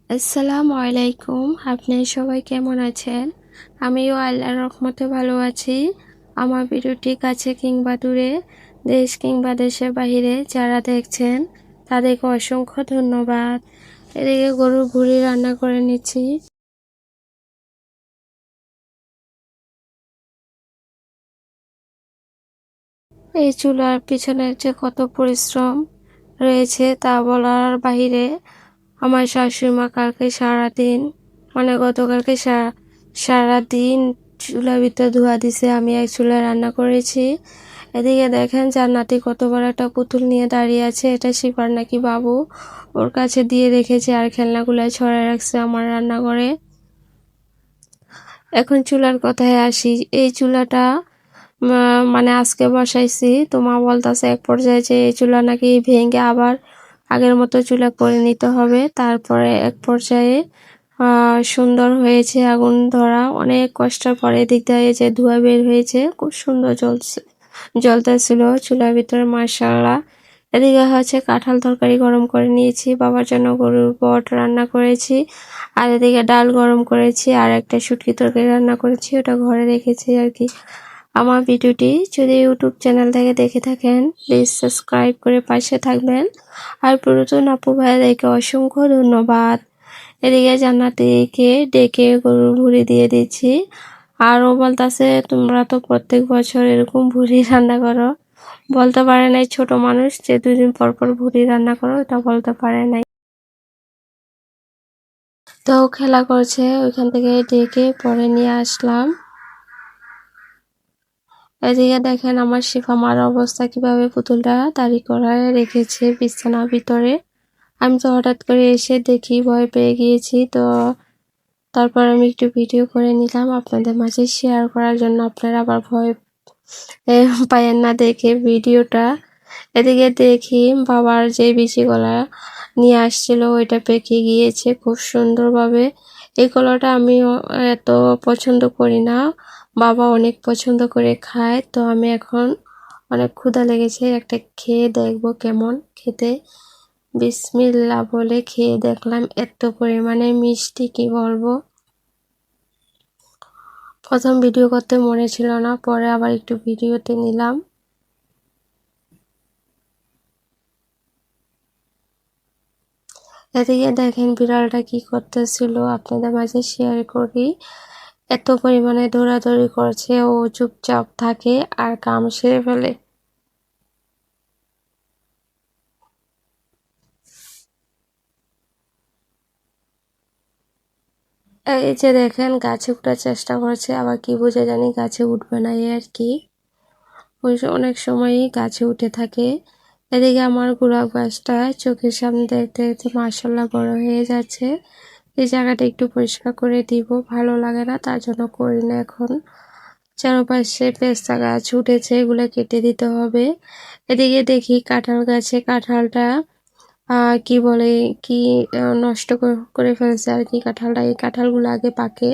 আসসালামু আলাইকুম। আপনারা সবাই কেমন আছেন? আমিও আল্লাহর রহমতে ভালো আছি। আমার ভিডিওটি কাছে কিংবা দূরে, দেশ কিংবা দেশের বাহিরে যারা দেখছেন তাদেরকে অসংখ্য ধন্যবাদ। এদিকে গরুর ভুঁড়ি রান্না করে নিচ্ছি। এই চুলার পিছনে যে কত পরিশ্রম রয়েছে তা বলার বাহিরে। আমার শাশুড়িমা কালকে সারাদিন গতকালকে সারাদিন চুলার ভিতরে ধোয়া দিছে, আমি এক চুলায় রান্না করেছি। এদিকে দেখেন জান্নাতি কত বড় একটা পুতুল নিয়ে দাঁড়িয়ে আছে, এটা শিফার নাকি বাবু, ওর কাছে দিয়ে রেখেছে আর খেলনাগুলো ছড়ায় রাখছে আমার রান্নাঘরে। এখন চুলার কথায় আসি। এই চুলাটা আজকে বসাইছি, তো মা বলতেছে এক পর্যায়ে যে এই চুলা নাকি ভেঙে আবার আগের মতো চুলা করে নিতে হবে। তারপরে এক পর্যায়ে সুন্দর হয়েছে, আগুন ধরা অনেক কষ্টের পরে এদিক দিয়ে যে ধোঁয়া বের হয়েছে, খুব সুন্দর জ্বলতেছিল চুলার ভিতরে, মাশাআল্লাহ। এদিকে হচ্ছে কাঁঠাল তরকারি গরম করে নিয়েছি, বাবার জন্য গরুর বট রান্না করেছি, আর এদিকে ডাল গরম করেছি, আর একটা শুটকি তরকারি রান্না করেছি, ওটা ঘরে রেখেছি আর কি। আমার ভিডিওটি যদি ইউটিউব চ্যানেল থেকে দেখে থাকেন প্লিজ সাবস্ক্রাইব করে পাশে থাকবেন, আর পুরাতন আপু ভাইদেরকে অসংখ্য ধন্যবাদ। এদিকে জান্নাতিকে ডেকে গরুর ভুঁড়ি দিয়ে দিচ্ছি, আর ও বলতেছে তোমরা তো প্রত্যেক বছর এরকম ভুঁড়ি রান্না করো। বলতে পারে নাই, ছোট মানুষ যে 2 দিন পর পর ভুঁড়ি রান্না করো, এটা বলতে পারে নাই। তো খেলা করছে, ওইখান থেকে ডেকে পরে নিয়ে আসলাম। এদিকে দেখেন আমার শিফা মার অবস্থা, কিভাবে পুতুলটা দাঁড়ি করায় রেখেছে বিছানার ভিতরে। আমি তো হঠাৎ করে এসে দেখি, ভয় পেয়ে গিয়েছি। তো তারপর আমি একটু ভিডিও করে নিলাম আপনাদের মাঝে শেয়ার করার জন্য, আপনারা আবার ভয় পায়েন না দেখে ভিডিওটা। এদিকে দেখি বাবার যে বিচি কলা নিয়ে আসছিল ওইটা পেকে গিয়েছে খুব সুন্দরভাবে। এই কলাটা আমি এত পছন্দ করি না, বাবা অনেক পছন্দ করে খায়। তো আমি এখন অনেক ক্ষুধা লেগেছে, একটা খেয়ে দেখবো কেমন খেতে। বিসমিল্লাহ বলে খেয়ে দেখলাম, এত পরিমাণে মিষ্টি কি বলবো। প্রথম ভিডিও করতে মনে ছিল না, পরে আবার একটু ভিডিওতে নিলাম। এদিকে দেখেন বিড়ালটা কি করতেছিল, আপনাদের মাঝে শেয়ার করি। এত পরিমাণে দৌড়াদৌড়ি করছে, ও চুপচাপ থাকে আর কাম সেরে ফেলে। এই যে দেখেন গাছে উঠার চেষ্টা করছে, আবার কি বুঝে জানি গাছে উঠবে না, এই আর কি। অনেক সময়ই গাছে উঠে থাকে। এদিকে আমার গোলাপ গাছটা চোখের সামনে দেখতে দেখতে মাশাআল্লাহ বড় হয়ে যাচ্ছে। এই জায়গাটা একটু পরিষ্কার করে দিব, ভালো লাগে না তার জন্য করি না এখন। চারপাশে পেস্তা গাছ উঠেছে, এগুলো কেটে দিতে হবে। এদিকে দেখি কাঁঠাল গাছে কাঁঠালটা কি বলে কি নষ্ট করে ফেলছে আর কি কাঁঠালটা। এই কাঁঠালগুলো আগে পাকে।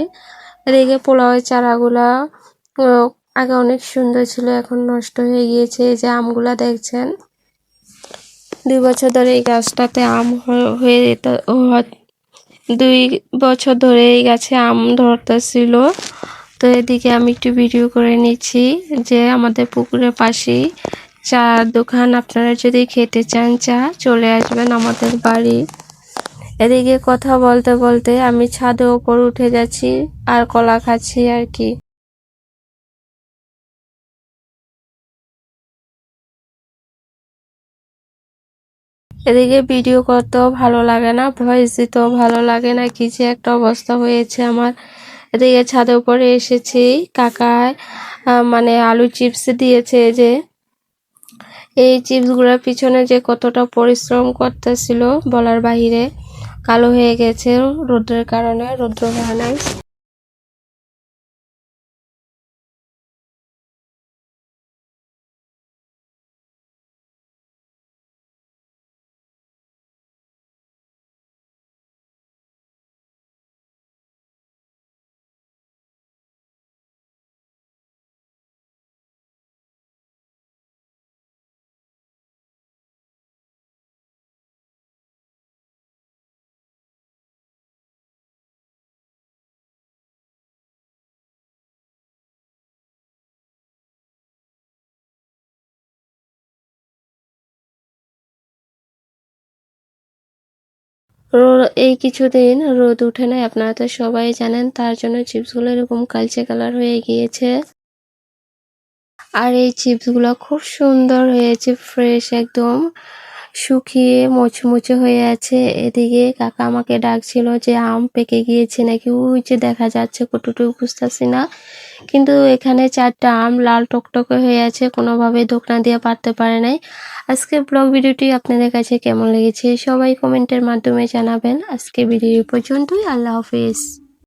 এদিকে পোলাওয়ের চারাগুলা আহ, আগে অনেক সুন্দর ছিল, এখন নষ্ট হয়ে গিয়েছে। এই যে আমগুলা দেখছেন, 2 বছর ধরে এই গাছটাতে আম হয়ে যেত, 2 বছর ধরে এই গাছে আম ধরতেছিল। তো এদিকে আমি একটু ভিডিও করে নিচ্ছি যে আমাদের পুকুরের পাশেই চা দোকান, আপনারা যদি খেতে চান চা চলে আসবেন আমাদের বাড়ি। এদিকে কথা বলতে বলতে আমি ছাদের উপর উঠে যাচ্ছি আর কলা খাচ্ছি আর কি। এদিকে ভিডিও করতেও ভালো লাগে না, ভয়েস দিতেও ভালো লাগে না, কি যে একটা অবস্থা হয়েছে আমার। এদিকে ছাদের উপরে এসেছি, কাকায় আলু চিপস দিয়েছে। যে এই চিপসগুলোর পিছনে যে কতটা পরিশ্রম করতেছিল বলার বাহিরে। কালো হয়ে গেছে রোদ্রের কারণে, রৌদ্র হয় নাই। এই কিছুদিন রোদ উঠে নাই, আপনারা তো সবাই জানেন, তার জন্য চিপসগুলো এরকম কালচে কালার হয়ে গিয়েছে। আর এই চিপসগুলো খুব সুন্দর হয়েছে, ফ্রেশ একদম, শুকিয়ে মুচমুচে হয়ে আছে। এদিকে কাকা আমাকে ডাকছিল যে আম পেকে গিয়েছে নাকি, ওই যে দেখা যাচ্ছে কতটুকু বুঝতেছি না, কিন্তু এখানে 4টা আম লাল টকটকে হয়ে আছে, কোনোভাবে দোকনা দিয়ে পারতে পারে নাই। আজকে ব্লগ ভিডিওটি আপনাদের কাছে কেমন লেগেছে সবাই কমেন্টের মাধ্যমে জানাবেন। আজকে ভিডিও পর্যন্তই, আল্লাহ হাফেজ।